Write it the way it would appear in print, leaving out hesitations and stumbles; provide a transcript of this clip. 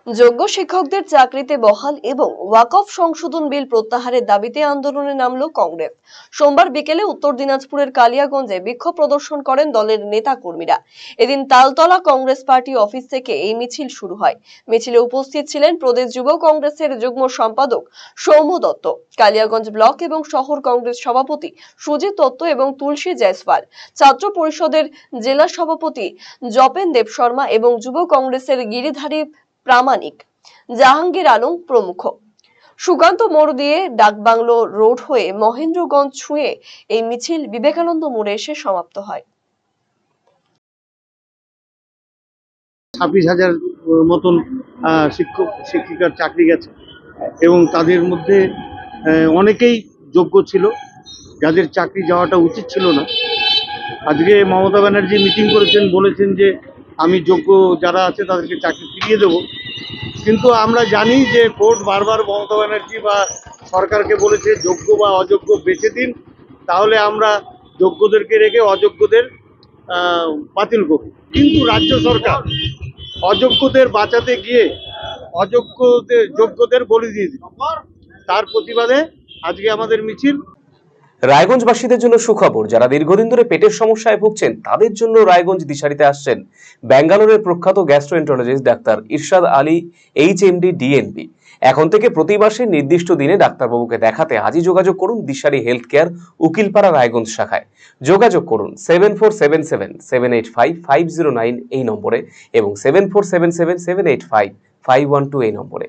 যোগ্য শিক্ষকদের চাকরিতে বহাল এবং ওয়াকফ সংশোধন বিল প্রত্যাহারের দাবিতে আন্দোলনে নামল কংগ্রেস। সোমবার বিকেলে উত্তর দিনাজপুরের কালিয়াগঞ্জে বিক্ষোভ প্রদর্শন করেন দলের নেতা কর্মীরা। এদিন তালতলা কংগ্রেস পার্টি অফিস থেকে এই মিছিল শুরু হয়। মিছিলে উপস্থিত ছিলেন প্রদেশ যুব কংগ্রেসের যুগ্ম সম্পাদক সৌম্য দত্ত, কালিয়াগঞ্জ ব্লক এবং শহর কংগ্রেস সভাপতি সুজিত দত্ত এবং তুলসী জয়সওয়াল, ছাত্র পরিষদের জেলা সভাপতি জপেন দেব শর্মা এবং যুব কংগ্রেসের গিরিধারী প্রামাণিক, জাহাঙ্গীর আলম প্রমুখ। সুকান্ত মোড় দিয়ে ডাকবাংলো রোড হয়ে মহেন্দ্রগঞ্জ ছুঁয়ে এই মিছিল বিবেকানন্দ মোড়ে এসে সমাপ্ত হয়। 26,000 মতন শিক্ষক শিক্ষিকার চাকরি গেছে এবং তাদের মধ্যে অনেকেই যোগ্য ছিল, যাদের চাকরি যাওয়াটা উচিত ছিল না। আজকে মমতা ব্যানার্জি মিটিং করেছেন, বলেছেন যে আমি যোগ্য যারা আছে তাদেরকে চাকরি ফিরিয়ে দেব। কিন্তু আমরা জানি যে কোর্ট বারবার মমতা ব্যানার্জি বা সরকারকে বলেছে যোগ্য বা অযোগ্য বেছে দিন, তাহলে আমরা যোগ্যদেরকে রেখে অযোগ্যদের বাতিল করব। কিন্তু রাজ্য সরকার অযোগ্যদের বাঁচাতে গিয়ে যোগ্যদের বলি দিয়ে দিল। তার প্রতিবাদে আজকে আমাদের মিছিল। রায়গঞ্জবাসীদের জন্য সুখবর, যারা দীর্ঘদিন ধরে পেটের সমস্যায় ভুগছেন তাদের জন্য রায়গঞ্জ দিশারিতে আসছেন ব্যাঙ্গালোরের প্রখ্যাত গ্যাস্ট্রোএন্টারোলজিস্ট ডাক্তার ইরশাদ আলী, এইচএমডি, ডিএনবি। এখন থেকে প্রতি মাসে নির্দিষ্ট দিনে ডাক্তারবাবুকে দেখাতে আজই যোগাযোগ করুন দিশারি হেলথ কেয়ার, উকিলপাড়া, রায়গঞ্জ শাখায়। যোগাযোগ করুন 7477785509 এই নম্বরে এবং 7477785512 এই নম্বরে।